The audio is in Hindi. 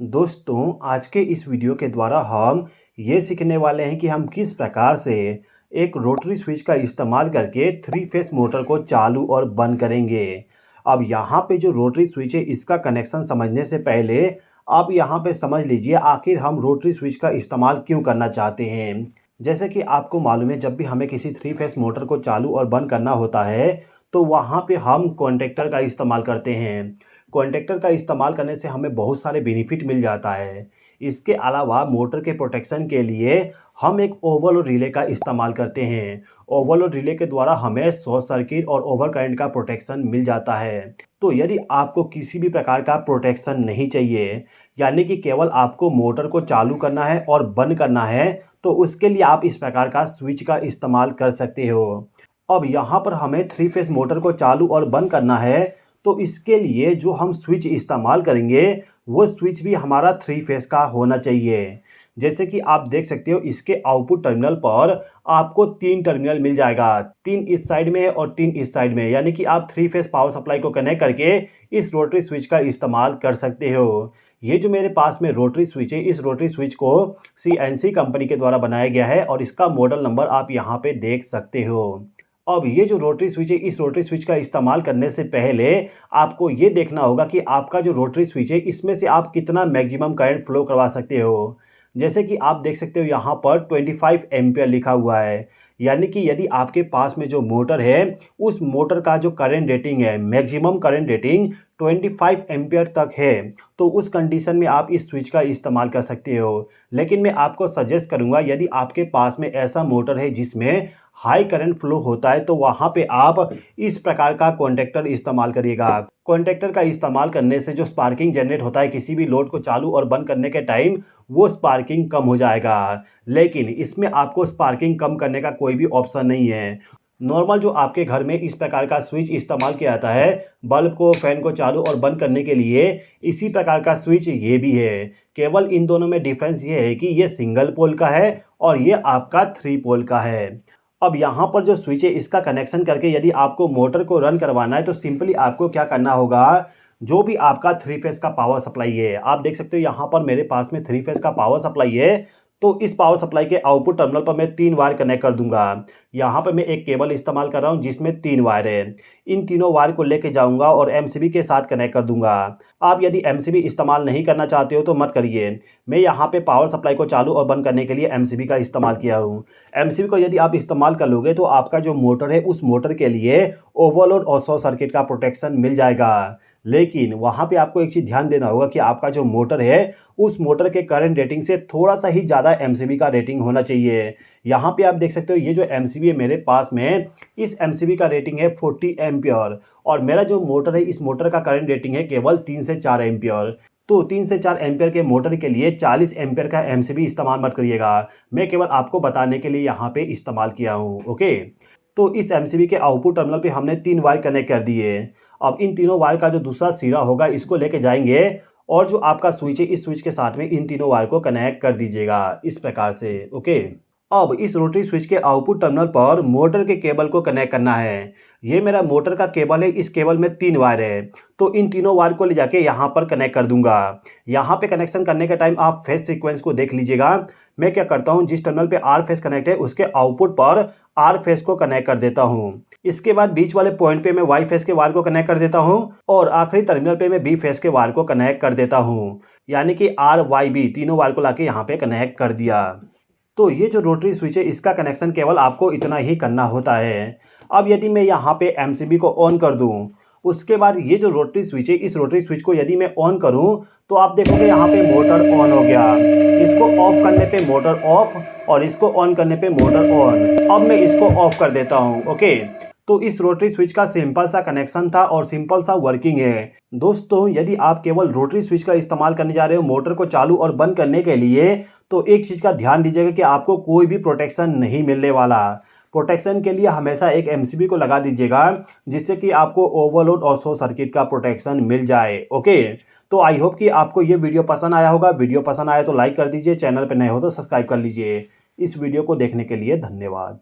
दोस्तों, आज के इस वीडियो के द्वारा हम ये सीखने वाले हैं कि हम किस प्रकार से एक रोटरी स्विच का इस्तेमाल करके थ्री फेस मोटर को चालू और बंद करेंगे। अब यहाँ पे जो रोटरी स्विच है इसका कनेक्शन समझने से पहले आप यहाँ पे समझ लीजिए आखिर हम रोटरी स्विच का इस्तेमाल क्यों करना चाहते हैं। जैसे कि आपको मालूम है, जब भी हमें किसी थ्री फेस मोटर को चालू और बंद करना होता है तो वहाँ पे हम कॉन्टेक्टर का इस्तेमाल करते हैं। कॉन्टैक्टर का इस्तेमाल करने से हमें बहुत सारे बेनिफिट मिल जाता है। इसके अलावा मोटर के प्रोटेक्शन के लिए हम एक ओवरलोड रिले का इस्तेमाल करते हैं। ओवरलोड रिले के द्वारा हमें शॉर्ट सर्किट और ओवर करंट का प्रोटेक्शन मिल जाता है। तो यदि आपको किसी भी प्रकार का प्रोटेक्शन नहीं चाहिए, यानी कि केवल आपको मोटर को चालू करना है और बंद करना है, तो उसके लिए आप इस प्रकार का स्विच का इस्तेमाल कर सकते हो। अब यहाँ पर हमें थ्री फेस मोटर को चालू और बंद करना है, तो इसके लिए जो हम स्विच इस्तेमाल करेंगे वो स्विच भी हमारा थ्री फेस का होना चाहिए। जैसे कि आप देख सकते हो, इसके आउटपुट टर्मिनल पर आपको 3 टर्मिनल मिल जाएगा। 3 इस साइड में और 3 इस साइड में, यानी कि आप थ्री फेस पावर सप्लाई को कनेक्ट करके इस रोटरी स्विच का इस्तेमाल कर सकते हो। ये जो मेरे पास में रोटरी स्विच है, इस रोटरी स्विच को CNC कंपनी के द्वारा बनाया गया है और इसका मॉडल नंबर आप यहाँ पे देख सकते हो। अब ये जो रोटरी स्विच है, इस रोटरी स्विच का इस्तेमाल करने से पहले आपको ये देखना होगा कि आपका जो रोटरी स्विच है इसमें से आप कितना मैक्सिमम करंट फ्लो करवा सकते हो। जैसे कि आप देख सकते हो यहाँ पर 25 एम्पियर लिखा हुआ है, यानी कि यदि आपके पास में जो मोटर है उस मोटर का जो करंट रेटिंग है, मैक्सिमम करंट रेटिंग 25 एम्पियर तक है, तो उस कंडीशन में आप इस स्विच का इस्तेमाल कर सकते हो। लेकिन मैं आपको सजेस्ट करूँगा, यदि आपके पास में ऐसा मोटर है जिसमें हाई करंट फ्लो होता है, तो वहाँ पे आप इस प्रकार का कॉन्टैक्टर इस्तेमाल करिएगा। कॉन्टैक्टर का इस्तेमाल करने से जो स्पार्किंग जनरेट होता है किसी भी लोड को चालू और बंद करने के टाइम, वो स्पार्किंग कम हो जाएगा। लेकिन इसमें आपको स्पार्किंग कम करने का कोई भी ऑप्शन नहीं है। नॉर्मल जो आपके घर में इस प्रकार का स्विच इस्तेमाल किया जाता है बल्ब को, फैन को चालू और बंद करने के लिए, इसी प्रकार का स्विच ये भी है। केवल इन दोनों में डिफरेंस ये है कि ये सिंगल पोल का है और ये आपका 3 पोल का है। अब यहाँ पर जो स्विच है इसका कनेक्शन करके यदि आपको मोटर को रन करवाना है, तो सिंपली आपको क्या करना होगा, जो भी आपका थ्री फेस का पावर सप्लाई है, आप देख सकते हो यहाँ पर मेरे पास में थ्री फेस का पावर सप्लाई है, तो इस पावर सप्लाई के आउटपुट टर्मिनल पर मैं 3 वायर कनेक्ट कर दूंगा। यहाँ पर मैं एक केबल इस्तेमाल कर रहा हूँ जिसमें 3 वायर है। इन तीनों वायर को लेके जाऊंगा और MCB के साथ कनेक्ट कर दूंगा। आप यदि MCB इस्तेमाल नहीं करना चाहते हो तो मत करिए। मैं यहाँ पे पावर सप्लाई को चालू और बंद करने के लिए MCB का इस्तेमाल किया हूँ। MCB को यदि आप इस्तेमाल कर लोगे तो आपका जो मोटर है उस मोटर के लिए ओवरलोड और शॉर्ट सर्किट का प्रोटेक्शन मिल जाएगा। लेकिन वहाँ पे आपको एक चीज़ ध्यान देना होगा कि आपका जो मोटर है उस मोटर के करंट रेटिंग से थोड़ा सा ही ज़्यादा MCB का रेटिंग होना चाहिए। यहाँ पे आप देख सकते हो ये जो MCB है मेरे पास में, इस MCB का रेटिंग है 40 एम्पियर और मेरा जो मोटर है इस मोटर का करंट रेटिंग है केवल 3 से 4 एम्पियर। तो 3 से 4 एम्पियर के मोटर के लिए 40 एम्पियर का MCB इस्तेमाल मत करिएगा। मैं केवल आपको बताने के लिए यहाँ पे इस्तेमाल किया हूँ। ओके, तो इस MCB के आउटपुट टर्मिनल पे हमने 3 वायर कनेक्ट कर दिए। अब इन तीनों वायर का जो दूसरा सिरा होगा इसको लेके जाएंगे और जो आपका स्विच है इस स्विच के साथ में इन तीनों वायर को कनेक्ट कर दीजिएगा इस प्रकार से। ओके, अब इस रोटरी स्विच के आउटपुट टर्मिनल पर मोटर के केबल को कनेक्ट करना है। ये मेरा मोटर का केबल है, इस केबल में 3 वायर है, तो इन तीनों वायर को ले जाके यहाँ पर कनेक्ट कर दूंगा। यहाँ पे कनेक्शन करने के टाइम आप फेस सीक्वेंस को देख लीजिएगा। मैं क्या करता हूँ, जिस टर्मिनल पे R फेस कनेक्ट है उसके आउटपुट पर R फेस को कनेक्ट कर देता हूँ। इसके बाद बीच वाले पॉइंट पे मैं Y फेस के वायर को कनेक्ट कर देता हूँ और आखिरी टर्मिनल पे मैं B फेस के वायर को कनेक्ट कर देता हूँ। यानी कि RYB तीनों वायर को लाके यहाँ पे कनेक्ट कर दिया। तो ये जो रोटरी स्विच है इसका कनेक्शन केवल आपको इतना ही करना होता है। अब यदि मैं यहाँ पे MCB को ऑन कर दूँ, उसके बाद ये जो रोटरी स्विच है इस रोटरी स्विच को यदि मैं ऑन करूँ तो आप देखोगे यहाँ पे मोटर ऑन हो गया। इसको ऑफ करने पे मोटर ऑफ और इसको ऑन करने पे मोटर ऑन। अब मैं इसको ऑफ कर देता हूँ। ओके, तो इस रोटरी स्विच का सिंपल सा कनेक्शन था और सिंपल सा वर्किंग है। दोस्तों, यदि आप केवल रोटरी स्विच का इस्तेमाल करने जा रहे हो मोटर को चालू और बंद करने के लिए, तो एक चीज़ का ध्यान दीजिएगा कि आपको कोई भी प्रोटेक्शन नहीं मिलने वाला। प्रोटेक्शन के लिए हमेशा एक MCB को लगा दीजिएगा जिससे कि आपको ओवरलोड और शॉर्ट सर्किट का प्रोटेक्शन मिल जाए। ओके, तो आई होप कि आपको ये वीडियो पसंद आया होगा। वीडियो पसंद आया तो लाइक कर दीजिए, चैनल पर नए हो तो सब्सक्राइब कर लीजिए। इस वीडियो को देखने के लिए धन्यवाद।